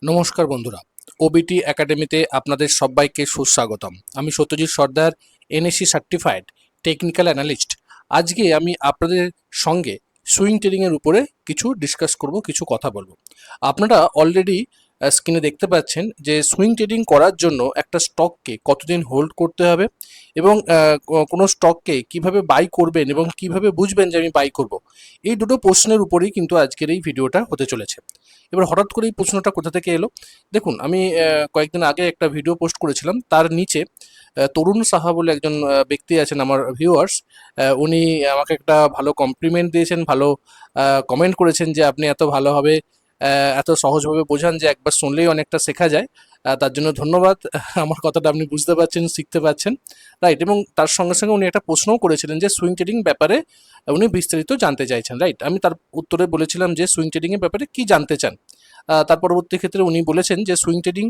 নমস্কার বন্ধুরা, ওবিটি একাডেমিতে আপনাদের সবাইকে সুস্বাগতম। আমি সত্যজিৎ সর্দার, এনএসসি সার্টিফাইড টেকনিক্যাল অ্যানালিস্ট। আজকে আমি আপনাদের সঙ্গে সুইং ট্রেডিংয়ের উপরে কিছু ডিসকাস করব, কিছু কথা বলবো। আপনারা অলরেডি স্ক্রিনে দেখতে পাচ্ছেন যে সুইং ট্রেডিং করার জন্য একটা স্টককে কতদিন হোল্ড করতে হবে এবং কোনো স্টককে কিভাবে বাই করবেন এবং কিভাবে বুঝবেন যে আমি বাই করব, এই দুটো প্রশ্নের উপরেই কিন্তু আজকের এই ভিডিওটা হতে চলেছে। এবার হঠাৎ করে এই প্রশ্নটা কোথা থেকে এলো? দেখুন, আমি কয়েকদিন আগে একটা ভিডিও পোস্ট করেছিলাম, তার নিচে তরুণ সাহা বলে একজন ব্যক্তি আছেন আমার ভিউয়ার্স। উনি আমাকে একটা ভালো কমপ্লিমেন্ট দিয়েছেন, ভালো কমেন্ট করেছেন যে আপনি এত ভালোভাবে এত সহজভাবে বোঝান যে একবার শুনলেই অনেকটা শেখা যায়। তার জন্য ধন্যবাদ। আমার কথাটা আপনি বুঝতে পারছেন, শিখতে পারছেন, রাইট? এবং তার সঙ্গে সঙ্গে উনি একটা প্রশ্নও করেছিলেন যে সুইং ট্রেডিং ব্যাপারে উনি বিস্তারিত জানতে চাইছেন, রাইট? আমি তার উত্তরে বলেছিলাম যে সুইং ট্রেডিংয়ের ব্যাপারে কি জানতে চান। তার পরবর্তী ক্ষেত্রে উনি বলেছেন যে সুইং ট্রেডিং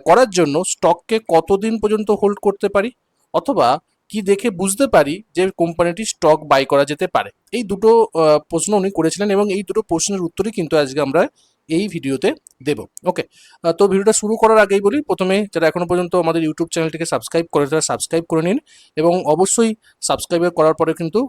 করার জন্য স্টককে কতদিন পর্যন্ত হোল্ড করতে পারি, অথবা কি দেখে বুঝতে পারি যে কোম্পানিটির স্টক বাই করা যেতে পারে। এই দুটো প্রশ্ন উনি করেছিলেন এবং এই দুটো প্রশ্নের উত্তরই কিন্তু আজকে আমরা এই ভিডিওতে দেব। ওকে, তো ভিডিওটা শুরু করার আগেই বলি, প্রথমে যারা এখনো পর্যন্ত আমাদের ইউটিউব চ্যানেলটিকে সাবস্ক্রাইব করে তারা সাবস্ক্রাইব করে নিন এবং অবশ্যই সাবস্ক্রাইব করার পরে কিন্তু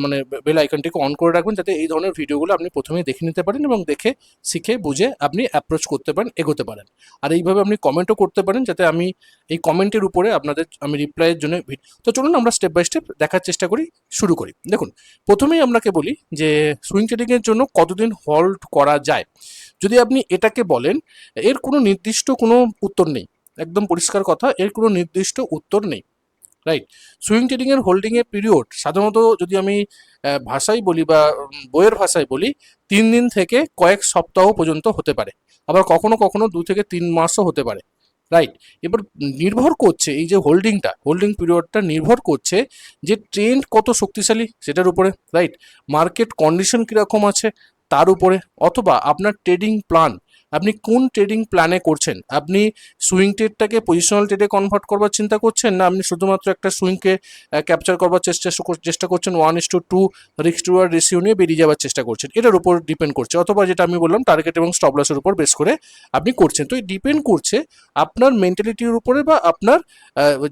মানে বেল আইকনটিকে অন করে রাখবেন, যাতে এই ধরনের ভিডিওগুলো আপনি প্রথমেই দেখে নিতে পারেন এবং দেখে শিখে বুঝে আপনি অ্যাপ্রোচ করতে পারেন, এগোতে পারেন। আর এইভাবে আপনি কমেন্টও করতে পারেন, যাতে আমি এই কমেন্টের উপরে আপনাদের আমি রিপ্লাইয়ের জন্য তো চলুন আমরা স্টেপ বাই স্টেপ দেখার চেষ্টা করি, শুরু করি। দেখুন, প্রথমেই আপনাকে বলি যে সুইং ট্রেডিংয়ের জন্য কতদিন হোল্ড করা যায়। যদি আপনি এটাকে বলেন, এর কোনো নির্দিষ্ট কোনো উত্তর নেই, একদম পরিষ্কার কথা, এর কোনো নির্দিষ্ট উত্তর নেই, রাইট? সুইং ট্রেডিংয়ের হোল্ডিংয়ের পিরিয়ড সাধারণত যদি আমি ভাষায় বলি বা বইয়ের ভাষায় বলি, 3 দিন থেকে কয়েক সপ্তাহ পর্যন্ত হতে পারে, আবার কখনো কখনো 2 থেকে 3 মাসও হতে পারে, রাইট? এবার নির্ভর করছে এই যে হোল্ডিং পিরিয়ডটা নির্ভর করছে যে ট্রেন্ড কত শক্তিশালী সেটার উপরে, রাইট? মার্কেট কন্ডিশন কীরকম আছে তার উপরে, অথবা আপনার ট্রেডিং প্ল্যান, আপনি কোন ট্রেডিং প্ল্যানে করছেন। আপনি সুইং ট্রেডটাকে পজিশনাল ট্রেডে কনভার্ট করবার চিন্তা করছেন, না আপনি শুধুমাত্র একটা সুইংকে ক্যাপচার করবার চেষ্টা করছেন 1:2 রিস্ক টু রিওয়ার্ড রেশিও নিয়ে বেরিয়ে যাওয়ার চেষ্টা করছেন, এটার উপর ডিপেন্ড করছে। অথবা যেটা আমি বললাম টার্গেট এবং স্টপ লসের উপর বেস করে আপনি করছেন। তো এই ডিপেন্ড করছে আপনার মেন্টালিটির উপরে বা আপনার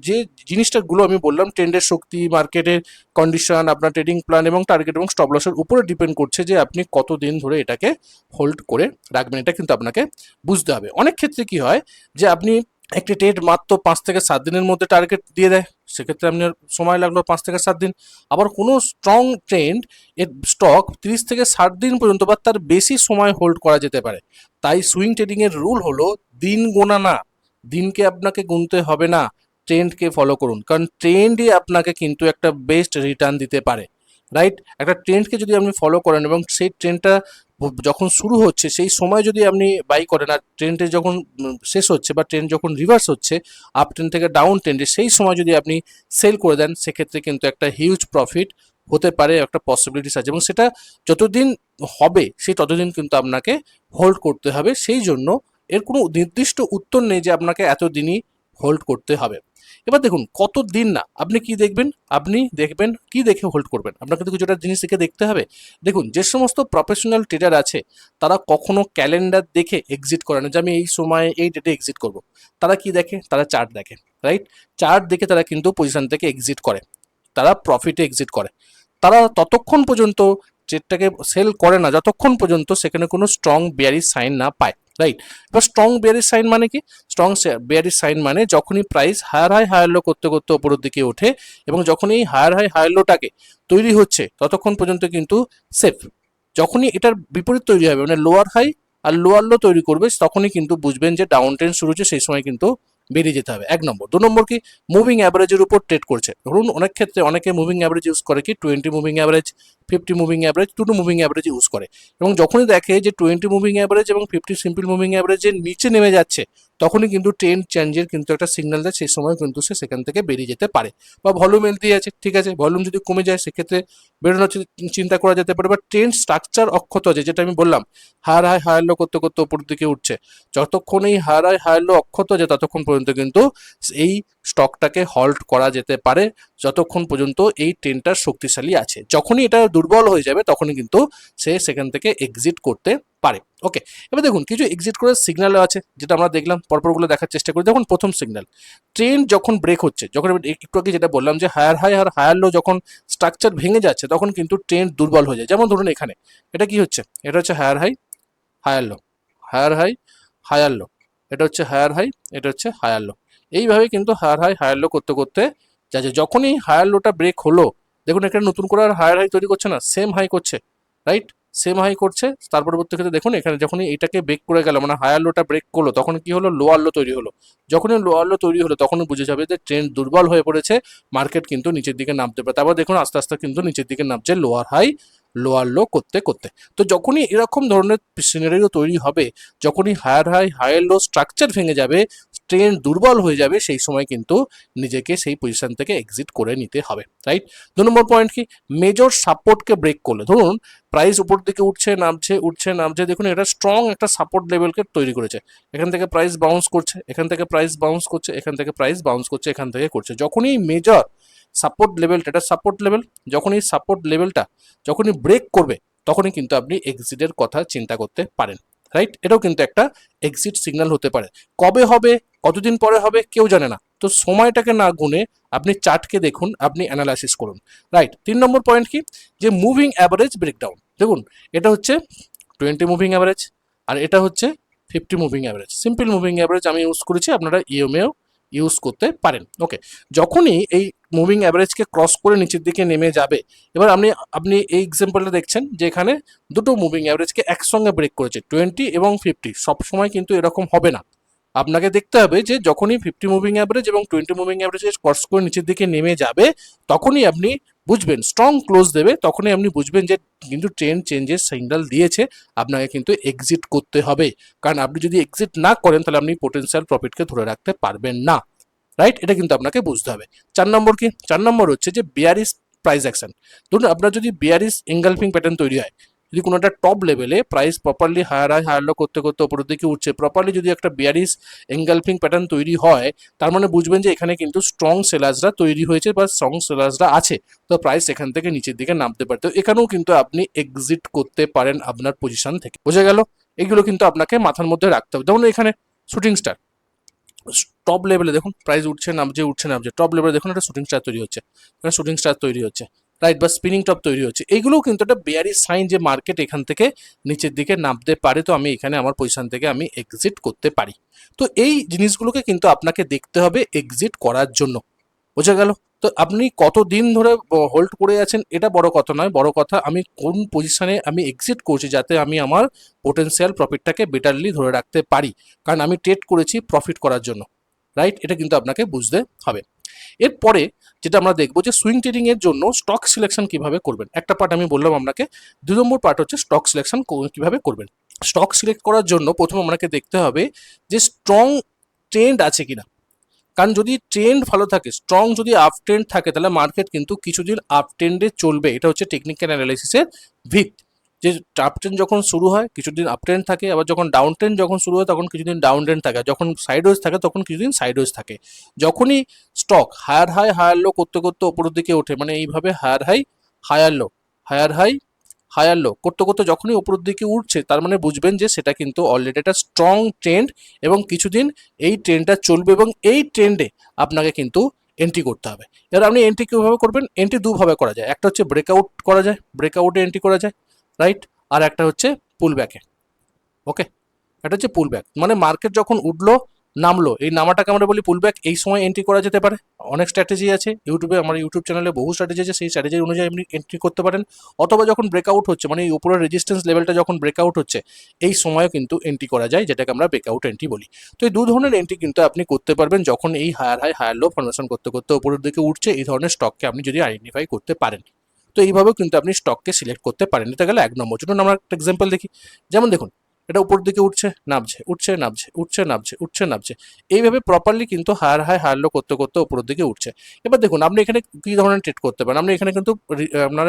যে জিনিসটাগুলো আমি বললাম, ট্রেন্ডের শক্তি, মার্কেটের কন্ডিশন, আপনার ট্রেডিং প্ল্যান এবং টার্গেট এবং স্টপ লসের উপরে ডিপেন্ড করছে যে আপনি কতদিন ধরে এটাকে হোল্ড করে রাখবেন। এটা কিন্তু আপনাকে বুঝতে হবে। অনেক ক্ষেত্রে কি হয় যে আপনি একটি ট্রেড মাত্র 5 থেকে 7 দিনের মধ্যে টার্গেট দিয়ে দেয়, সেক্ষেত্রে আপনার সময় লাগলো 5 থেকে 7 দিন। আবার কোনো স্ট্রং ট্রেন্ড এর স্টক 30 থেকে 60 দিন পর্যন্ত বা তার বেশি সময় হোল্ড করা যেতে পারে। তাই সুইং ট্রেডিং এর রুল হলো দিন গোনা না, দিনকে আপনাকে গুনতে হবে না, ট্রেন্ডকে ফলো করুন, কারণ ট্রেন্ডই আপনাকে কিন্তু একটা বেস্ট রিটার্ন দিতে পারে, রাইট? একটা ট্রেন্ডকে যদি আপনি ফলো করেন এবং সেই ট্রেন্ডটা যখন শুরু হচ্ছে সেই সময় যদি আপনি বাই করেন, আর ট্রেন্ডে যখন শেষ হচ্ছে বা ট্রেন্ড যখন রিভার্স হচ্ছে আপ ট্রেন্ড থেকে ডাউন ট্রেন্ডে, সেই সময় যদি আপনি সেল করে দেন, সেক্ষেত্রে কিন্তু একটা হিউজ প্রফিট হতে পারে, একটা পসিবিলিটিস আছে এবং সেটা যতদিন হবে সেই ততদিন কিন্তু আপনাকে হোল্ড করতে হবে। সেই জন্য এর কোনো নির্দিষ্ট উত্তর নেই যে আপনাকে এতদিনই হোল্ড করতে হবে। এবার দেখুন, কত দিন না, আপনি কি দেখবেন, আপনি দেখবেন কি দেখে হোল্ড করবেন, আপনাকে তো কিছুটা জিনিস দেখে দেখতে হবে। দেখুন, যে সমস্ত প্রফেশনাল ট্রেডার আছে তারা কখনো ক্যালেন্ডার দেখে এক্সিট করে না যে আমি এই সময় এই ডেটে এক্সিট করব। তারা কি দেখে, তারা চার্ট দেখে, রাইট? চার্ট দেখে তারা কিন্তু পজিশন থেকে এক্সিট করে, তারা প্রফিটে এক্সিট করে। তারা ততক্ষণ পর্যন্ত ট্রেডটাকে সেল করে না যতক্ষণ পর্যন্ত সেখানে কোনো স্ট্রং বেয়ারিশ সাইন না পায়, রাইট? এবার স্ট্রং বেয়ারিশ সাইন মানে কি? স্ট্রং বেয়ারিশ সাইন মানে যখনই প্রাইস হায়ার হাই লো করতে করতে ওপরের দিকে ওঠে এবং যখন এই হায়ার লোটাকে তৈরি হচ্ছে ততক্ষণ পর্যন্ত কিন্তু সেফ। যখনই এটার বিপরীত তৈরি হবে, মানে লোয়ার হাই আর লোয়ার লো তৈরি করবে, তখনই কিন্তু বুঝবেন যে ডাউন ট্রেন্ড শুরু হচ্ছে, সেই সময় কিন্তু বেরিয়ে যেতে হবে। 1 নম্বর। 2 নম্বর কি? মুভিং অ্যাভারেজের উপর ট্রেড করছে। ধরুন অনেক ক্ষেত্রে অনেকে মুভিং অ্যাভারেজ ইউজ করে কি 20 moving average, 50 moving average, 2 moving average use করে এবং যখনই দেখে যে 20 মুভিং অ্যাভারেজ এবং 50 সিম্পল মুভিং অ্যাভারেজের নিচে নেমে যাচ্ছে, তখনই কিন্তু ট্রেন্ড চেঞ্জের কিন্তু একটা সিগন্যাল দেয়, সেই সময় কিন্তু সে সেখান থেকে বেরিয়ে যেতে পারে। বা ভলিউম হেলদি আছে, ঠিক আছে, ভলিউম যদি কমে যায় সেক্ষেত্রে বেরোনোর চিন্তা করা যেতে পারে। বা ট্রেন্ড স্ট্রাকচার অক্ষত আছে, যেটা আমি বললাম হায়ার লো করতে করতে উপর দিকে উঠছে, যতক্ষণ এই হায়ার লো অক্ষত আছে ততক্ষণ পর্যন্ত কিন্তু এই স্টকটাকে হল্ট করা যেতে পারে, যতক্ষণ পর্যন্ত এই ট্রেন্ডটা শক্তিশালী আছে। যখনই এটা দুর্বল হয়ে যাবে তখনই কিন্তু সে সেখান থেকে এক্সিট করতে পারে। ওকে, এবার দেখুন কিছু এক্সিট করার সিগন্যালও আছে, যেটা আমরা দেখলাম পরপরগুলো দেখার চেষ্টা করি। দেখুন প্রথম সিগন্যাল, ট্রেন্ড যখন ব্রেক হচ্ছে, যখন আমি একটু আগে যেটা বললাম যে হায়ার হাই আর হায়ার লো যখন স্ট্রাকচার ভেঙে যাচ্ছে তখন কিন্তু ট্রেন্ড দুর্বল হয়ে যায়। যেমন ধরুন এখানে এটা কি হচ্ছে, এটা হচ্ছে higher high higher low, higher high higher low, এটা হচ্ছে হায়ার হাই, এটা হচ্ছে হায়ার লো। এইভাবে কিন্তু হায়ার হাই হায়ার লো করতে করতে যাচ্ছে। যখনই হায়ার লোটা ব্রেক হলো, দেখুন এখানে নতুন করে আর হায়ার হাই তৈরি করছে না, সেম হাই করছে, রাইট, সেম হাই করছে। তার পরবর্তী ক্ষেত্রে দেখুন এখানে যখনই এটাকে ব্রেক করে গেল, মানে হায়ার লোটা ব্রেক করলো, তখন কি হলো, লোয়ার লো তৈরি হলো। যখনই লোয়ার লো তৈরি হলো তখনই বুঝে যাবে যে ট্রেন্ড দুর্বল হয়ে পড়েছে, মার্কেট কিন্তু নিচের দিকে নামতে পারে। তারপর দেখুন আস্তে আস্তে কিন্তু নিচের দিকে নামছে, লোয়ার হাই লোয়ার লো করতে করতে। তো যখনই এরকম ধরনের সিনারিও তৈরি হবে, যখনই higher high higher low structure ভেঙে যাবে, ট্রেন্ড দুর্বল হয়ে যাবে, সেই সময় কিন্তু নিজেকে সেই পজিশন থেকে এক্সিট করে নিতে হবে, রাইট। 2 নম্বর পয়েন্ট কি, মেজর সাপোর্টকে ব্রেক করলে, ধরুন প্রাইস উপর দিকে উঠছে নামছে উঠছে নামছে, দেখুন এটা স্ট্রং একটা সাপোর্ট লেভেলকে তৈরি করেছে। এখান থেকে প্রাইস বাউন্স করছে, এখান থেকে প্রাইস বাউন্স করছে, এখান থেকে প্রাইস বাউন্স করছে, এখান থেকে করছে। যখনই মেজর সাপোর্ট লেভেলটা, এটা সাপোর্ট লেভেল, যখনই সাপোর্ট লেভেলটা যখনই ব্রেক করবে তখনই কিন্তু আপনি এক্সিটের কথা চিন্তা করতে পারেন, রাইট। এটাও কিন্তু একটা এক্সিট সিগন্যাল হতে পারে। কবে হবে, কতদিন পরে হবে, কেউ জানে না। তো সময়টাকে না গুনে আপনি চার্টকে দেখুন, আপনি অ্যানালাইসিস করুন, রাইট। 3 নম্বর পয়েন্ট কি, যে মুভিং অ্যাভারেজ ব্রেকডাউন। দেখুন এটা হচ্ছে 20 মুভিং অ্যাভারেজ, আর এটা হচ্ছে 50 moving average. Simple moving average আমি ইউজ করেছি, আপনারা ইএমএও ইউজ করতে পারেন। ওকে, যখনই এই মুভিং অ্যাভারেজকে ক্রস করে নিচের দিকে নেমে যাবে, এবার আপনি আপনি এই এক্সাম্পলটা দেখছেন যে এখানে দুটো মুভিং অ্যাভারেজকে একসঙ্গে ব্রেক করেছে, 20 এবং 50। সবসময় কিন্তু এরকম হবে না, আপনাকে দেখতে হবে যে যখনই 50 মুভিং অ্যাভারেজ এবং 20 মুভিং অ্যাভারেজ ক্রস করে নিচের দিকে নেমে যাবে, তখনই আপনি বুঝবেন, স্ট্রং ক্লোজ দেবে, তখনই আপনি বুঝবেন যে কিন্তু ট্রেন্ড চেঞ্জের সিগন্যাল দিয়েছে, আপনাকে কিন্তু এক্সিট করতে হবে। কারণ আপনি যদি এক্সিট না করেন তাহলে আপনি পোটেনশিয়াল প্রফিটকে ধরে রাখতে পারবেন না, রাইট। এটা কিন্তু আপনাকে বুঝতে হবে। 4 নম্বর কি, 4 নম্বর হচ্ছে যে বিয়ারিশ প্রাইস অ্যাকশন। ধরুন আপনার যদি বিয়ারিশ এনগালফিং প্যাটার্ন তৈরি হয়, যদি কোনো একটা টপ লেভেলে price properly higher high higher low করতে করতে উপরের দিকে উঠছে, প্রপারলি যদি একটা বিয়ারিশ এনগালফিং প্যাটার্ন তৈরি হয়, তার মানে বুঝবেন যে এখানে কিন্তু স্ট্রং সেলার্সরা তৈরি হয়েছে বা স্ট্রং সেলার্সরা আছে, তো প্রাইস এখান থেকে নিচের দিকে নামতে পারে। তো এখানেও কিন্তু আপনি এক্সিট করতে পারেন আপনার পজিশন থেকে, বোঝা গেল। এগুলো কিন্তু আপনাকে মাথার মধ্যে রাখতে হবে। যেমন এখানে শুটিং স্টার টপ লেভেলে দেখুন প্রাইস উঠছে নামছে উঠছে নামছে, টপ লেভেলে দেখুন একটা শুটিং স্টার তৈরি হচ্ছে, এখানে শুটিং স্টার তৈরি হচ্ছে, রাইট, বা স্পিনিং টপ তৈরি হচ্ছে। এইগুলোও কিন্তু একটা বেয়ারিশ সাইন যে মার্কেট এখান থেকে নিচের দিকে নামতে পারে, তো আমি এখানে আমার পজিশন থেকে আমি এক্সিট করতে পারি। তো এই জিনিসগুলোকে কিন্তু আপনাকে দেখতে হবে এক্সিট করার জন্য, বোঝা গেল। তো আপনি কতদিন ধরে হোল্ড করে আছেন এটা বড় কথা নয়, বড় কথা আমি কোন পজিশনে আমি এক্সিট করছি, যাতে আমি আমার পোটেনশিয়াল প্রফিটটাকে বেটারলি ধরে রাখতে পারি। কারণ আমি ট্রেড করেছি প্রফিট করার জন্য, রাইট। এটা কিন্তু আপনাকে বুঝতে হবে। এরপরে যেটা আমরা দেখবো যে সুইং ট্রেডিং এর জন্য স্টক সিলেকশন কিভাবে করবেন, একটা পার্ট আমি বললাম আপনাকে। 2 নম্বর পার্ট হচ্ছে স্টক সিলেকশন কিভাবে করবেন। স্টক সিলেক্ট করার জন্য প্রথমে আপনাকে দেখতে হবে যে স্ট্রং ট্রেন্ড আছে কিনা। কারণ যদি ট্রেন্ড ভালো থাকে, স্ট্রং যদি আপ ট্রেন্ড থাকে, তাহলে মার্কেট কিন্তু কিছুদিন আপ ট্রেন্ডে চলবে। এটা হচ্ছে টেকনিক্যাল অ্যানালাইসিসের ভিত, যে আপ ট্রেন্ড যখন শুরু হয় কিছুদিন আপ ট্রেন্ড থাকে, আবার যখন ডাউন ট্রেন্ড যখন শুরু হয় তখন কিছুদিন ডাউন ট্রেন্ড থাকে, যখন সাইডওয়েজ থাকে তখন কিছুদিন সাইডওয়েজ থাকে। যখনই stock higher high higher low করতে করতে ওপরের দিকে ওঠে, মানে এইভাবে higher high higher low higher high higher low করতে করতে যখনই উপরের দিকে উঠছে, তার মানে বুঝবেন যে সেটা কিন্তু অলরেডি একটা স্ট্রং ট্রেন্ড এবং কিছুদিন এই ট্রেন্ডটা চলবে, এবং এই ট্রেন্ডে আপনাকে কিন্তু এন্ট্রি করতে হবে। এবার আপনি এন্ট্রি কীভাবে করবেন, এন্ট্রি দুভাবে করা যায়, একটা হচ্ছে ব্রেকআউট করা যায়, ব্রেকআউটে এন্ট্রি করা যায়, রাইট, আর একটা হচ্ছে পুল ব্যাকে। ওকে, এটা হচ্ছে পুল ব্যাক, মানে মার্কেট যখন উঠলো নামলো, এই নামাটাকে আমরা বলি পুল ব্যাক, এই সময় এন্ট্রি করা যেতে পারে। অনেক স্ট্র্যাটেজি আছে ইউটিউবে, আমার ইউটিউব চ্যানেলে বহু স্ট্র্যাটেজি আছে, সেই স্ট্র্যাটেজি অনুযায়ী আপনি এন্ট্রি করতে পারেন। অথবা যখন ব্রেকআউট হচ্ছে, মানে এই উপরের রেজিস্ট্যান্স লেভেলটা যখন ব্রেকআউট হচ্ছে, এই সময়ও কিন্তু এন্ট্রি করা যায়, যেটাকে আমরা ব্রেকআউট এন্ট্রি বলি। তো এই 2 ধরনের এন্ট্রি কিন্তু আপনি করতে পারবেন যখন এই higher high higher low formation করতে করতে উপরের দিকে উঠছে, এই ধরনের স্টককে আপনি যদি আইডেন্টিফাই করতে পারেন। তো এইভাবেও কিন্তু আপনি স্টককে সিলেক্ট করতে পারেন। এটা গেলে 1 নম্বর। চলুন আমরা একটা এক্সাম্পল দেখি। যেমন দেখুন এটা উপর দিকে উঠছে নামছে উঠছে নামছে উঠছে নামছে উঠছে নামছে, এইভাবে প্রপারলি কিন্তু হায়ার হাই হায়ার লো করতে করতে উপরের দিকে উঠছে। এবার দেখুন আপনি এখানে কি ধরনের ট্রেড করতে পারেন, আপনি এখানে কিন্তু আপনার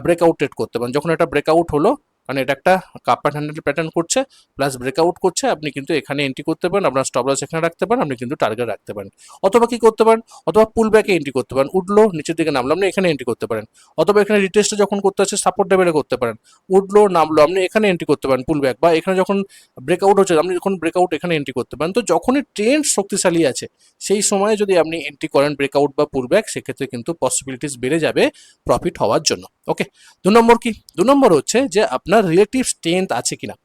ব্রেকআউট ট্রেড করতে পারেন। যখন এটা ব্রেকআউট হলো কারণ এটা একটা কাপ অ্যান্ড হ্যান্ডেল প্যাটার্ন করছে প্লাস ব্রেকআউট করছে। আপনি কিন্তু এখানে এন্ট্রি করতে পারেন, আপনার স্টপ লস এখানে রাখতে পারেন, আপনি কিন্তু টার্গেট রাখতে পারেন। অথবা কি করতে পারেন, অথবা পুল ব্যাকে এন্ট্রি করতে পারেন, উঠলো নিচের দিকে নামলো আপনি এখানে এন্ট্রি করতে পারেন। অথবা এখানে রিটেস্টে যখন করতে আছে সাপোর্ট লেভেলে করতে পারেন, উঠলো নামলো আপনি এখানে এন্ট্রি করতে পারেন পুল ব্যাক, বা এখানে যখন ব্রেকআউট হচ্ছে আপনি যখন ব্রেকআউট এখানে এন্ট্রি করতে পারেন। তো যখনই ট্রেন্ড শক্তিশালী আছে সেই সময় যদি আপনি এন্ট্রি করেন ব্রেকআউট বা পুল ব্যাক, সেক্ষেত্রে কিন্তু পসিবিলিটিস বেড়ে যাবে প্রফিট হওয়ার জন্য। ওকে, 2 নম্বর কি, 2 নম্বর হচ্ছে যে আপনার রিলেটিভ স্ট্রেংথ আছে কিনা।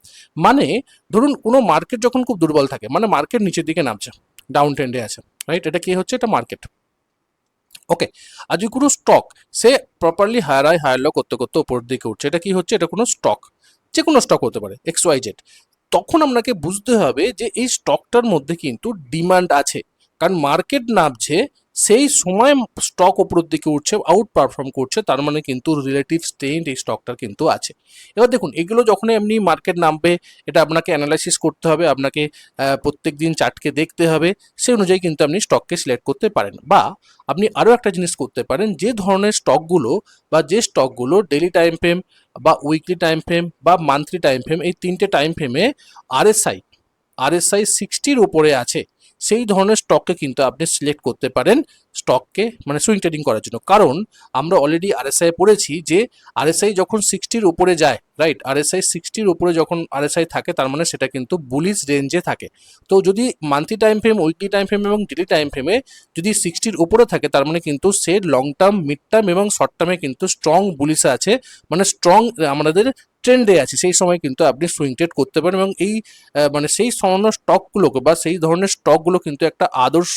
মানে ধরুন কোনো মার্কেট যখন খুব দুর্বল থাকে, মানে মার্কেট নিচের দিকে নামছে, ডাউন ট্রেন্ডে আছে, রাইট, এটা কি হচ্ছে, এটা মার্কেট। ওকে, আর যদি কোনো স্টক সে properly higher high higher low করতে করতে উপর দিকে উঠছে, এটা কি হচ্ছে, এটা কোনো স্টক, যে কোনো স্টক হতে পারে XYZ, তখন আপনাকে বুঝতে হবে যে এই স্টকটার মধ্যে কিন্তু ডিমান্ড আছে। কারণ মার্কেট নামছে সেই সময় স্টক উপরের দিকে উঠছে, আউট পারফর্ম করছে, তার মানে কিন্তু রিলেটিভ স্ট্রেংথ এই স্টকটার কিন্তু আছে। এবার দেখুন এগুলো যখন এমনি মার্কেট নামবে, এটা আপনাকে অ্যানালাইসিস করতে হবে, আপনাকে প্রত্যেক দিন চার্টকে দেখতে হবে, সেই অনুযায়ী কিন্তু আপনি স্টককে সিলেক্ট করতে পারেন। বা আপনি আরও একটা জিনিস করতে পারেন, যে ধরনের স্টকগুলো বা যে স্টকগুলো ডেইলি টাইম ফ্রেম বা উইকলি টাইম ফ্রেম বা মান্থলি টাইম ফ্রেম, এই 3টে টাইম ফ্রেমে আরএসআই আরএসআই 60-র উপরে আছে, সেই ধরনের স্টককে কিন্তু আপনি সিলেক্ট করতে পারেন স্টককে মানে সুইং ট্রেডিং করার জন্য। কারণ আমরা অলরেডি আরএসআই পড়েছি যে আরএসআই যখন 60-র উপরে যায়, রাইট, আরএসআই 60-র উপরে যখন আরএসআই থাকে তার মানে সেটা কিন্তু বুলিশ রেঞ্জে থাকে। তো যদি monthly time frame, weekly time frame এবং ডেলি টাইম ফ্রেমে যদি 60-র উপরে থাকে, তার মানে কিন্তু সে লং টার্ম, মিড টার্ম এবং শর্ট টার্মে কিন্তু স্ট্রং বুলিশে আছে, মানে স্ট্রং আমাদের ট্রেন্ডে আছে, সেই সময় কিন্তু আপনি সুইং ট্রেড করতে পারেন। এবং এই মানে সেই ধরনের স্টকগুলোকে বা সেই ধরনের স্টকগুলো কিন্তু একটা আদর্শ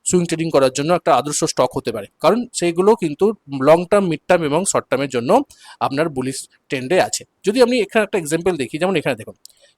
সুইং ট্রেডিং করার জন্য একটা আদর্শ স্টক হতে পারে, কারণ সেইগুলো কিন্তু লং টার্ম, মিড টার্ম এবং শর্ট টার্মের জন্য আপনার বুলিশ ট্রেন্ডে আছে। যদি আপনি এখানে একটা এক্সাম্পল দেখি, যেমন এখানে দেখুন,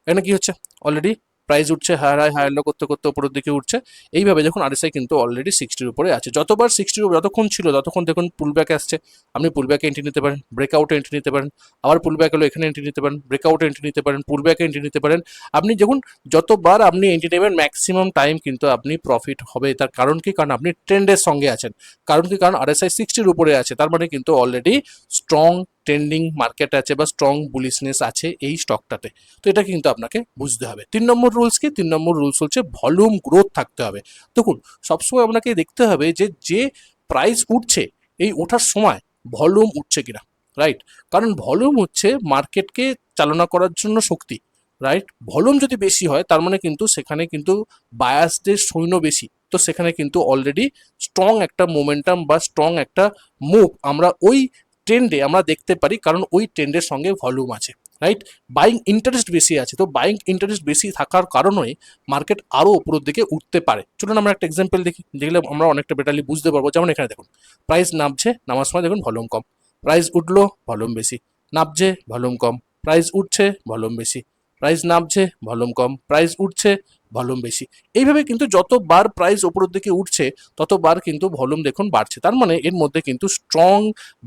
এখানে কি হচ্ছে, অলরেডি প্রাইস উঠছে, হায়ার হাই হায়ার লো করতে করতে উপরের দিকে উঠছে। এইভাবে দেখুন আরএসআই কিন্তু অলরেডি 60-র উপরে আছে। যতবার 60-র উপরে যতক্ষণ ছিল ততক্ষণ দেখুন পুল ব্যাক আসছে, আপনি পুল ব্যাকে এন্ট্রি নিতে পারেন, ব্রেকআউটে এন্ট্রি নিতে পারেন, আবার পুল ব্যাক হলো এখানে এন্ট্রি নিতে পারেন, ব্রেকআউটে এন্ট্রি নিতে পারেন, পুল ব্যাকে এন্ট্রি নিতে পারেন। আপনি যখন যতবার আপনি এন্ট্রি নেবেন ম্যাক্সিমাম টাইম কিন্তু আপনি প্রফিট হবে। তার কারণ কি, কারণ আপনি ট্রেন্ডের সঙ্গে আছেন। কারণ কি, কারণ আরএসআই 60-র উপরে আছে, তার মানে কিন্তু অলরেডি স্ট্রং ট্রেন্ডিং মার্কেট আছে বা স্ট্রং বুলিশনেস আছে এই স্টকটাতে। তো এটা কিন্তু আপনাকে বুঝতে হবে। 3 নম্বর রুলস কি, 3 নম্বর রুলস হচ্ছে ভলিউম গ্রোথ থাকতে হবে। দেখুন সবসময় আপনাকে দেখতে হবে যে যে প্রাইস উঠছে এই ওঠার সময় ভলিউম উঠছে কিনা, রাইট, কারণ ভলিউম হচ্ছে মার্কেটকে চালনা করার জন্য শক্তি, রাইট। ভলিউম যদি বেশি হয় তার মানে কিন্তু সেখানে কিন্তু বায়াসদের সৈন্য বেশি, তো সেখানে কিন্তু অলরেডি স্ট্রং একটা মোমেন্টাম বা স্ট্রং একটা মুভ আমরা ওই ট্রেন্ডে আমরা দেখতে পারি, কারণ ওই ট্রেন্ডের সঙ্গে ভলিউম আছে, রাইট। বাইং ইন্টারেস্ট বেশি আছে, তো বাইং ইন্টারেস্ট বেশি থাকার কারণে মার্কেট আরও উপরের দিকে উঠতে পারে। চলুন আমরা একটা এক্সাম্পল দেখি, দেখলে আমরা অনেকটা বেটারলি বুঝতে পারবো। যেমন এখানে দেখুন প্রাইস নামছে, নামার সময় দেখুন ভলিউম কম, প্রাইস উঠলো ভলিউম বেশি, নামছে ভলিউম কম, প্রাইস উঠছে ভলিউম বেশি, প্রাইস নামছে ভলিউম কম, প্রাইস উঠছে ভলিউম বেশি। এইভাবে কিন্তু যতবার প্রাইস উপরের দিকে উঠছে ততবার কিন্তু ভলিউম দেখুন বাড়ছে, তার মানে এর মধ্যে কিন্তু স্ট্রং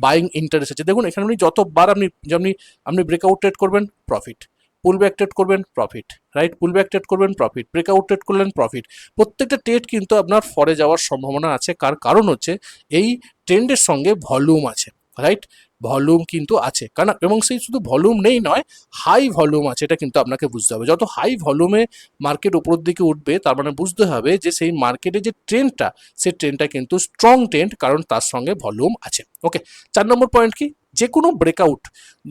বাইং ইন্টারেস্ট আছে। দেখুন এখানে আপনি যতবার আপনি যেমনি আপনি ব্রেকআউট ট্রেড করবেন প্রফিট, পুল ব্যাক ট্রেড করবেন প্রফিট, রাইট, পুল ব্যাক ট্রেড করবেন প্রফিট, ব্রেকআউট ট্রেড করলেন প্রফিট, প্রত্যেকটা ট্রেড কিন্তু আপনার ফরে যাওয়ার সম্ভাবনা আছে। কারণ হচ্ছে এই ট্রেন্ডের সঙ্গে ভলিউম আছে, রাইট, ভলিউম কিন্তু আছে। কারণ এবং সেই শুধু ভলিউম নেই নয়, হাই ভলিউম আছে, এটা কিন্তু আপনাকে বুঝতে হবে। যত হাই ভলিউমে মার্কেট উপরের দিকে উঠবে তার মানে বুঝতে হবে যে সেই মার্কেটে যে ট্রেন্ডটা, সেই ট্রেন্ডটা কিন্তু স্ট্রং ট্রেন্ড, কারণ তার সঙ্গে ভলিউম আছে। ওকে, 4 নম্বর পয়েন্ট কি, যে কোনো ব্রেকআউট,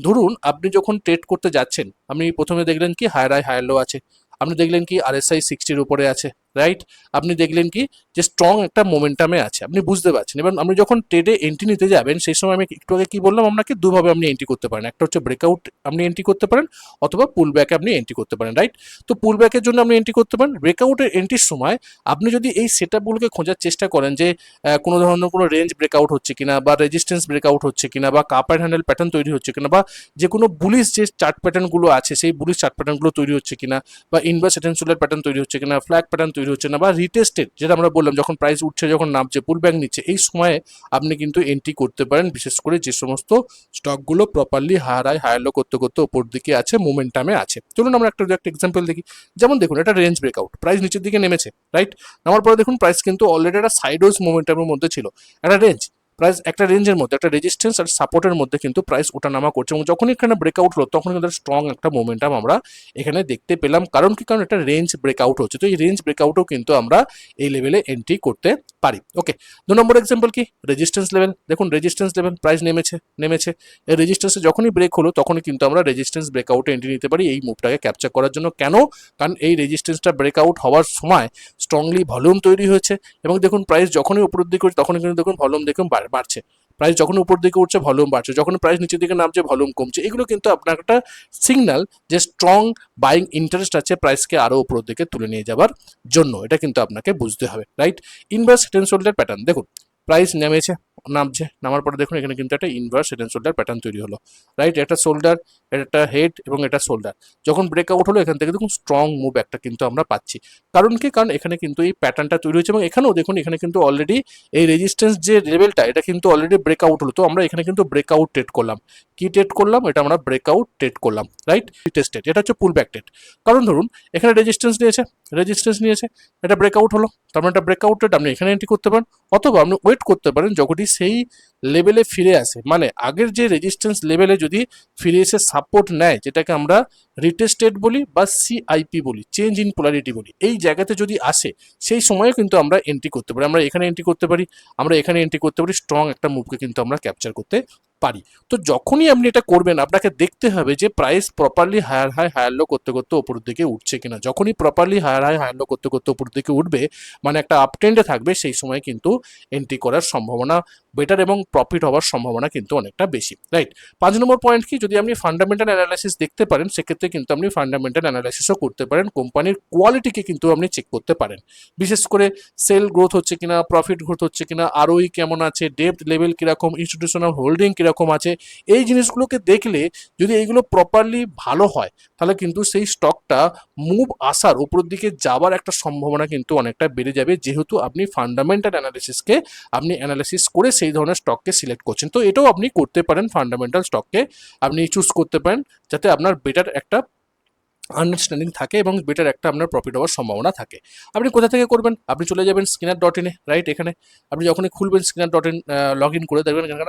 ধরুন আপনি যখন ট্রেড করতে যাচ্ছেন, আপনি প্রথমে দেখলেন কি হায়ার হাই হায়ার লো আছে, আপনি দেখলেন কি আরএসআই 60-র উপরে আছে, রাইট, আপনি দেখলেন কি যে স্ট্রং একটা মোমেন্টামে আছে, আপনি বুঝতে পারছেন। এবার আপনি যখন ট্রেডে এন্ট্রি নিতে যাবেন সেই সময় আমি একটু আগে কি বললাম আপনাকে, দুভাবে আপনি এন্ট্রি করতে পারেন, একটা হচ্ছে ব্রেকআউট আপনি এন্ট্রি করতে পারেন, অথবা পুল ব্যাকে আপনি এন্ট্রি করতে পারেন, রাইট। তো পুল ব্যাকের জন্য আপনি এন্ট্রি করতে পারেন। ব্রেকআউটের এন্ট্রির সময় আপনি যদি এই সেটআপগুলোকে খোঁজার চেষ্টা করেন যে কোনো ধরনের কোনো রেঞ্জ ব্রেকআউট হচ্ছে কিনা, বা রেজিস্ট্যান্স ব্রেকআউট হচ্ছে কিনা, বা কাপ অ্যান্ড হ্যান্ডেল প্যাটার্ন তৈরি হচ্ছে কিনা, বা যে কোনো বুলিশ যে চার্ট প্যাটার্নগুলো আছে সেই বুলিশ চার্ট প্যাটার্নগুলো তৈরি হচ্ছে কিনা, বা ইনভার্স সেটেন্সুলার প্যাটার্ন তৈরি হচ্ছে কিনা, ফ্ল্যাগ প্যাটার্ন তৈরি হচ্ছে না, বা রিটেস্টেড যেটা আমরা বললাম যখন প্রাইস উঠছে যখন নামছে পুল ব্যাক নিচ্ছে, এই সময়ে আপনি কিন্তু এন্ট্রি করতে পারেন, বিশেষ করে যে সমস্ত স্টকগুলো properly higher high higher low করতে করতে ওপর দিকে আছে, মোমেন্টামে আছে। চলুন আমরা একটা এক্সাম্পল দেখি। যেমন দেখুন এটা রেঞ্জ ব্রেকআউট, প্রাইস নিচের দিকে নেমেছে, রাইট, নামার পরে দেখুন প্রাইস কিন্তু অলরেডি একটা সাইডওয়েজ মোমেন্টামের মধ্যে ছিল, একটা রেঞ্জ, প্রাইস একটা রেঞ্জের মধ্যে, একটা রেজিস্ট্যান্স আর সাপোর্টের মধ্যে কিন্তু প্রাইস ওঠানামা করছে, এবং যখন এখানে ব্রেকআউট হলো তখন কিন্তু স্ট্রং একটা মোমেন্টাম আমরা এখানে দেখতে পেলাম। কারণ কি, কারণ একটা রেঞ্জ ব্রেকআউট হচ্ছে, তো এই রেঞ্জ ব্রেকআউটও কিন্তু আমরা এই লেভেলে এন্ট্রি করতে পারি। ওকে, 2 নম্বর এক্সাম্পল কি, রেজিস্ট্যান্স লেভেল। দেখুন রেজিস্ট্যান্স লেভেল, প্রাইস নেমেছে, এই রেজিস্ট্যান্সে যখনই ব্রেক হলো তখনই কিন্তু আমরা রেজিস্ট্যান্স ব্রেকআউটে এন্ট্রি নিতে পারি এই মুভটাকে ক্যাপচার করার জন্য। কেন? কারণ এই রেজিস্ট্যান্সটা ব্রেকআউট হওয়ার সময় স্ট্রংলি ভলিউম তৈরি হয়েছে, এবং দেখুন প্রাইস যখনই উপরের দিকে উঠছে তখনই কিন্তু দেখুন ভলিউম দেখুন বাড়ছে, প্রাইস যখন উপর দিকে উঠছে ভলিউম বাড়ছে, যখন প্রাইস নিচের দিকে নামছে ভলিউম কমছে। এগুলো কিন্তু আপনার একটা সিগন্যাল যে স্ট্রং বাইং ইন্টারেস্ট আছে প্রাইসকে আরো উপরের দিকে তুলে নিয়ে যাওয়ার জন্য, এটা কিন্তু আপনাকে বুঝতে হবে, right. Inverse head and shoulder pattern, দেখুন প্রাইস নেমেছে, নামার পরে দেখুন এখানে কিন্তু একটা inverse head and shoulder pattern তৈরি হলো, রাইট। একটা শোল্ডার, একটা হেড এবং এটা শোল্ডার, যখন ব্রেকআউট হলো এখান থেকে দেখুন স্ট্রং মুভ একটা কিন্তু আমরা পাচ্ছি। কারণ কি, কারণ এখানে কিন্তু এই প্যাটার্নটা তৈরি হয়েছে, এবং এখানেও দেখুন এখানে কিন্তু অলরেডি এই রেজিস্ট্যান্স যে লেভেলটা এটা কিন্তু অলরেডি ব্রেকআউট হলো, তো আমরা এখানে কিন্তু ব্রেকআউট ট্রেড করলাম। কি ট্রেড করলাম? এটা আমরা ব্রেকআউট ট্রেড করলাম, রাইট। টেস্টেড, এটা হচ্ছে পুল ব্যাক ট্রেড। কারণ ধরুন এখানে রেজিস্ট্যান্স নিয়েছে, এটা ব্রেকআউট হলো, তার মানে এটা ব্রেকআউট ট্রেড, আপনি এখানে এন্ট্রি করতে পারেন, অথবা আপনি ওয়েট করতে পারেন যখনই সেই লেভেলে ফিরে আসে, মানে আগের যে রেজিস্ট্যান্স লেভেলে যদি ফিরে এসে সাপোর্ট নেয়, যেটাকে আমরা রিটেস্টেড বলি বা সিআইপি বলি, চেঞ্জ ইন পোলারিটি বলি, এই জায়গাতে যদি আসে সেই সময়ে কিন্তু আমরা এন্ট্রি করতে পারি, আমরা এখানে এন্ট্রি করতে পারি, স্ট্রং একটা মুভকে কিন্তু আমরা ক্যাপচার করতে পারি। তো যখনই আপনি এটা করবেন আপনাকে দেখতে হবে যে price properly higher high higher low করতে করতে উপরের দিকে উঠছে কিনা। যখনই properly higher high higher low করতে করতে উপরের দিকে উঠবে, মানে একটা আপ ট্রেন্ডে থাকবে, সেই সময় কিন্তু এন্ট্রি করার সম্ভাবনা বেটার এবং প্রফিট হওয়ার সম্ভাবনা কিন্তু অনেকটা বেশি, রাইট। 5 নম্বর পয়েন্ট কি, যদি আপনি ফান্ডামেন্টাল অ্যানালাইসিস দেখতে পারেন সেক্ষেত্রে কিন্তু আপনি ফান্ডামেন্টাল অ্যানালাইসিসও করতে পারেন, কোম্পানির কোয়ালিটিকে কিন্তু আপনি চেক করতে পারেন, বিশেষ করে সেল গ্রোথ হচ্ছে কিনা, প্রফিট গ্রোথ হচ্ছে কিনা, আরওই কেমন আছে, ডেপ্ট লেভেল কিরকম, ইনস্টিটিউশনাল হোল্ডিং কিরকম আছে। এই জিনিসগুলোকে দেখলে যদি এইগুলো প্রপারলি ভালো হয় তাহলে কিন্তু সেই স্টকটা মুভ আসার উপরের দিকে যাওয়ার একটা সম্ভাবনা কিন্তু অনেকটা বেড়ে যাবে, যেহেতু আপনি ফান্ডামেন্টাল অ্যানালিসিসকে আপনি অ্যানালিসিস করে সেই ধরনের স্টককে সিলেক্ট করছেন। তো এটাও আপনি করতে পারেন, ফান্ডামেন্টাল স্টককে আপনি চুজ করতে পারেন, যাতে আপনার বেটার একটা আন্ডারস্ট্যান্ডিং থাকে এবং বেটার একটা আপনার প্রফিট হওয়ার সম্ভাবনা থাকে। আপনি কোথা থেকে করবেন? আপনি চলে যাবেন স্কিনার.ইনে, রাইট। এখানে আপনি যখনই খুলবেন স্কিনার.ইন, লগ ইন করে দেখবেন এখানে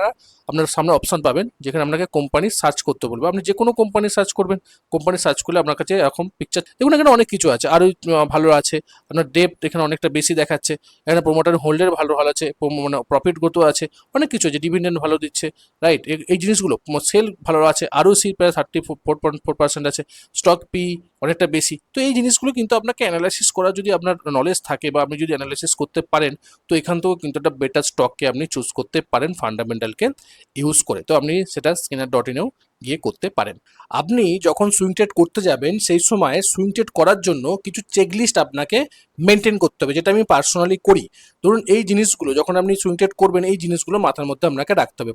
আপনার সামনে অপশন পাবেন যেখানে আপনাকে কোম্পানি সার্চ করতে বলবে। আপনি যে কোনো কোম্পানি সার্চ করবেন, কোম্পানি সার্চ করলে আপনার কাছে এরকম পিকচার দেখুন, এখানে অনেক কিছু আছে, আরও ভালো আছে, আপনার ডেপ্ট এখানে অনেকটা বেশি দেখাচ্ছে, এখানে প্রোমোটার হোল্ডের ভালো ভালো আছে, মানে প্রফিট গ্রোথও আছে, অনেক কিছু আছে, ডিভিডেন্ড ভালো দিচ্ছে, রাইট। এই জিনিসগুলো সেল ভালো আছে, আরও সি প্রায় 34.4% আছে, স্টক পি অনেকটা বেশি। তো এই জিনিসগুলো কিন্তু আপনাকে অ্যানালাইসিস করার যদি আপনার নলেজ থাকে বা আপনি যদি অ্যানালাইসিস করতে পারেন, তো এখান থেকেও কিন্তু একটা বেটার স্টককে আপনি চুজ করতে পারেন ফান্ডামেন্টালকে ইউজ করে। তো আপনি সেটা স্কিনার.ইনেও গিয়ে করতে পারেন। আপনি যখন সুইং ট্রেড করতে যাবেন সেই সময় সুইং ট্রেড করার জন্য কিছু চেকলিস্ট আপনাকে মেনটেন করতে হবে, যেটা আমি পার্সোনালি করি। ধরুন এই জিনিসগুলো যখন আপনি সুইং ট্রেড করবেন এই জিনিসগুলো মাথার মধ্যে আপনাকে রাখতে হবে।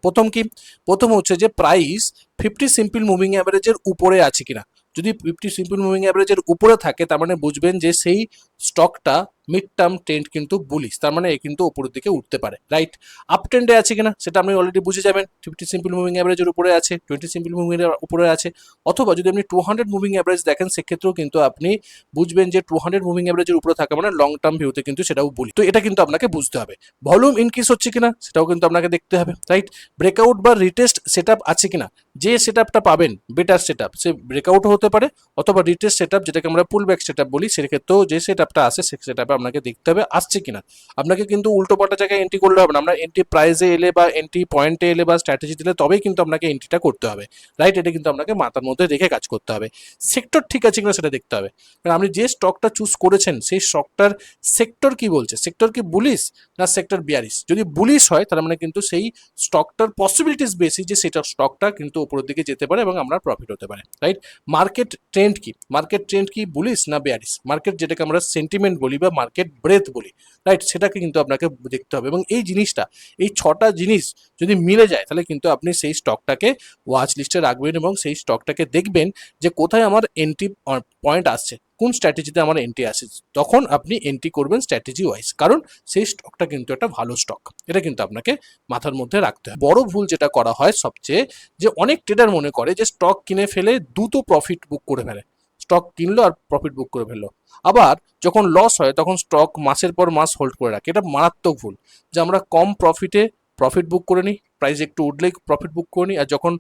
প্রথম হচ্ছে যে প্রাইস 50 সিম্পল মুভিং অ্যাভারেজের উপরে আছে কিনা। যদি 50 সিম্পল মুভিং অ্যাভারেজের উপরে থাকে তার মানে বুঝবেন যে সেই স্টকটা মিড টার্ম ট্রেন্ড কিন্তু বুলিশ, তার মানে কিন্তু উপরের দিকে উঠতে পারে, রাইট। আপ ট্রেন্ডে আছে কিনা সেটা আপনি অলরেডি বুঝে যাবেন, 50 সিম্পল মুভিং অ্যাভারেজের উপরে আছে, 20 সিম্পল মুভিং এর উপরে আছে, অথবা যদি আপনি 200 মুভিং অ্যাভারেজ দেখেন সেক্ষেত্রেও কিন্তু আপনি বুঝবেন যে 200 মুভিং অ্যাভারেজের উপরে থাকা মানে লং টার্ম ভিউতে কিন্তু সেটাও বলি। তো এটা কিন্তু আপনাকে বুঝতে হবে। ভলিউম ইনক্রিজ হচ্ছে কিনা সেটাও কিন্তু আপনাকে দেখতে হবে, রাইট। ব্রেকআউট বা রিটেস্ট সেটআপ আছে কিনা, যে সেটআপটা পাবেন বেটার সেটআপ, সে ব্রেকআউটও হতে পারে অথবা রিটেস্ট সেটআপ যেটাকে আমরা পুল ব্যাক সেটআপ বলি, সেক্ষেত্রেও যে সেটআপটা আসে সেই সেটআপে আপনাকে দেখতে হবে আসছে কিনা। আপনাকে কিন্তু উল্টো পাল্টা জায়গায় এন্ট্রি করলে হবে না, আমরা এন্ট্রি প্রাইসে এলে বা এন্ট্রি পয়েন্টে এলে বা স্ট্র্যাটেজি দিলে তবেই কিন্তু আপনাকে এন্ট্রিটা করতে হবে, রাইট। এটা কিন্তু আপনাকে মাথার মধ্যে রেখে কাজ করতে হবে। সেক্টর ঠিক আছে কিনা সেটা দেখতে হবে, কারণ আপনি যে স্টকটা চুজ করেছেন সেই স্টকটার সেক্টর কি বলছে, সেক্টর কি বুলিশ না সেক্টর বিয়ারিশ। যদি বুলিশ হয় তার মানে কিন্তু সেই স্টকটার পসিবিলিটিস বেশি যে সেটা স্টকটা কিন্তু উপরের দিকে যেতে পারে এবং আমরা প্রফিট হতে পারে, রাইট। মার্কেট ট্রেন্ড কি বুলিশ না বেয়ারিশ, মার্কেট যেটাকে আমরা সেন্টিমেন্ট বলি বা মার্কেট ব্রেথ বলি, রাইট, সেটাকে কিন্তু আপনাকে দেখতে হবে। এবং এই জিনিসটা, এই 6টা জিনিস যদি মিলে যায় তাহলে কিন্তু আপনি সেই স্টকটাকে ওয়াচ লিস্টে রাখবেন এবং সেই স্টকটাকে দেখবেন যে কোথায় আমার এন্ট্রি পয়েন্ট আসছে, কোন স্ট্র্যাটেজিতে আমার এন্ট্রি আসে, তখন আপনি এন্ট্রি করবেন স্ট্র্যাটেজি ওয়াইজ, কারণ সেই স্টকটা কিন্তু একটা ভালো স্টক। এটা কিন্তু আপনাকে মাথার মধ্যে রাখতে হবে। বড় ভুল যেটা করা হয় সবচেয়ে, যে অনেক ট্রেডার মনে করে যে স্টক কিনে ফেলে দ্রুত প্রফিট বুক করে ফেলে, স্টক কিনলো আর প্রফিট বুক করে ফেললো, আবার যখন লস হয় তখন স্টক মাসের পর মাস হোল্ড করে রাখে। এটা মারাত্মক ভুল, যে আমরা কম প্রফিটে প্রফিট বুক করে নিই, প্রাইস একটু উঠলেই প্রফিট বুক করে নিই, আর যখন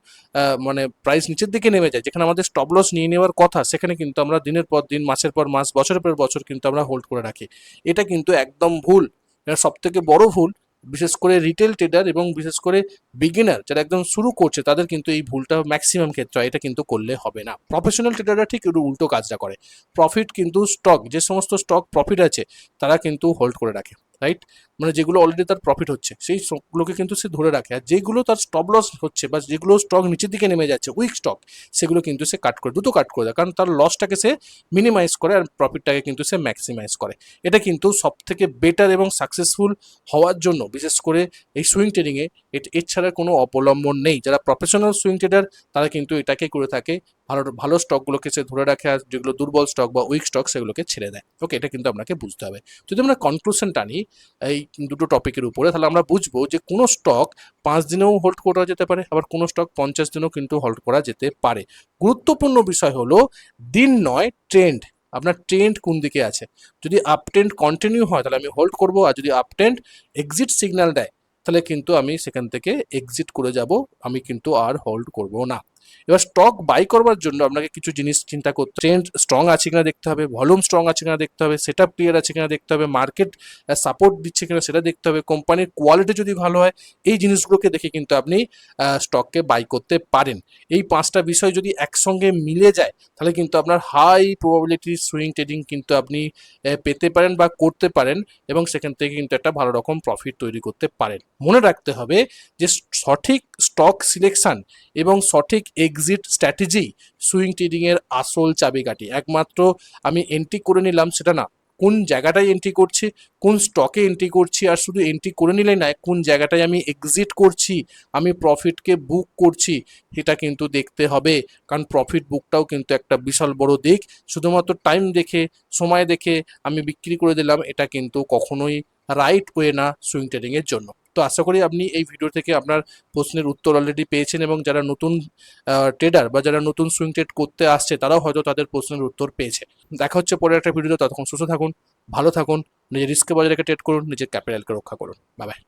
মানে প্রাইস নিচের দিকে নেমে যায়, যেখানে আমাদের স্টপ লস নিয়ে নেওয়ার কথা, সেখানে কিন্তু আমরা দিনের পর দিন, মাসের পর মাস, বছরের পর বছর কিন্তু আমরা হোল্ড করে রাখি। এটা কিন্তু একদম ভুল। এটা সব থেকে বড় ভুল। বিশেষ করে রিটেল ট্রেডার এবং বিশেষ করে বিগিনার যারা একদম শুরু করছে, তাদের কিন্তু এই ভুলটা ম্যাক্সিমাম ক্ষেত্রে হয়। এটা কিন্তু করলে হবে না। প্রফেশনাল ট্রেডাররা ঠিক একটু উল্টো কাজটা করে। প্রফিট কিন্তু স্টক, যে সমস্ত স্টক প্রফিট আছে তারা কিন্তু হোল্ড করে রাখে, রাইট? মানে যেগুলো অলরেডি তার প্রফিট হচ্ছে সেই স্টকগুলোকে কিন্তু সে ধরে রাখে, আর যেগুলো তার স্টপ লস হচ্ছে বা যেগুলো স্টক নিচের দিকে নেমে যাচ্ছে, উইক স্টক, সেগুলো কিন্তু সে দ্রুত কাট করে দেয়, কারণ তার লসটাকে সে মিনিমাইজ করে আর প্রফিটটাকে কিন্তু সে ম্যাক্সিমাইজ করে। এটা কিন্তু সব থেকে বেটার এবং সাকসেসফুল হওয়ার জন্য, বিশেষ করে এই সুইং ট্রেডিংয়ে, এর ছাড়া কোনো অবলম্বন নেই। যারা প্রফেশনাল সুইং ট্রেডার তারা কিন্তু এটাকে করে থাকে, ভালো ভালো স্টকগুলোকে সে ধরে রাখে, আর যেগুলো দুর্বল স্টক বা উইক স্টক সেগুলোকে ছেড়ে দেয়। ওকে, এটা কিন্তু আপনাকে বুঝতে হবে। যদি আমরা কনক্লুশন টানি এই দুটো টপিকের উপরে, তাহলে আমরা বুঝবো যে কোনো স্টক 5 দিনেও হোল্ড করা যেতে পারে, আবার কোনো স্টক 50 দিনেও কিন্তু হোল্ড করা যেতে পারে। গুরুত্বপূর্ণ বিষয় হলো দিন নয়, ট্রেন্ড। আপনার ট্রেন্ড কোন দিকে আছে। যদি আপ ট্রেন্ড কন্টিনিউ হয় তাহলে আমি হোল্ড করব, আর যদি আপ ট্রেন্ড এক্সিট সিগন্যাল দেয় তাহলে কিন্তু আমি সেখান থেকে এক্সিট করে যাব, আমি কিন্তু আর হোল্ড করব না। এবার স্টক বাই করবার জন্য আপনাকে কিছু জিনিস চিন্তা করতে, ট্রেন্ড স্ট্রং আছে কিনা দেখতে হবে, ভলিউম স্ট্রং আছে কিনা দেখতে হবে, সেট আপ ক্লিয়ার আছে কিনা দেখতে হবে, মার্কেট সাপোর্ট দিচ্ছে কিনা সেটা দেখতে হবে, কোম্পানির কোয়ালিটি যদি ভালো হয়, এই জিনিসগুলোকে দেখে কিন্তু আপনি স্টককে বাই করতে পারেন। এই 5টা বিষয় যদি একসঙ্গে মিলে যায় তাহলে কিন্তু আপনার হাই প্রবাবিলিটি সুইং ট্রেডিং কিন্তু আপনি পেতে পারেন বা করতে পারেন, এবং সেখান থেকে কিন্তু একটা ভালো রকম প্রফিট তৈরি করতে পারেন। মনে রাখতে হবে যে সঠিক স্টক সিলেকশন এবং সঠিক এক্সিট স্ট্র্যাটেজি সুইং ট্রেডিংয়ের আসল চাবিকাঠি। একমাত্র আমি এন্ট্রি করে নিলাম সেটা না, কোন জায়গাটায় এন্ট্রি করছি, কোন স্টকে এন্ট্রি করছি, আর শুধু এন্ট্রি করে নিলেই নয়, কোন জায়গাটায় আমি এক্সিট করছি, আমি প্রফিটকে বুক করছি, এটা কিন্তু দেখতে হবে। কারণ প্রফিট বুকটাও কিন্তু একটা বিশাল বড় দিক। শুধুমাত্র টাইম দেখে, সময় দেখে আমি বিক্রি করে দিলাম, এটা কিন্তু কখনোই রাইট ওয়ে না সুইং ট্রেডিংয়ের জন্য। তো আশা করি আপনি এই ভিডিও থেকে আপনার প্রশ্নের উত্তর অলরেডি পেয়েছেন, এবং যারা নতুন ট্রেডার বা যারা নতুন সুইং ট্রেড করতে আসছে তারাও হয়তো তাদের প্রশ্নের উত্তর পেয়েছে। দেখা হচ্ছে পরের একটা ভিডিওতে। ততক্ষণ সুস্থ থাকুন, ভালো থাকুন, নিজের রিস্কে বজায় রেখে ট্রেড করুন, নিজের ক্যাপিটালকে রক্ষা করুন। Bye bye.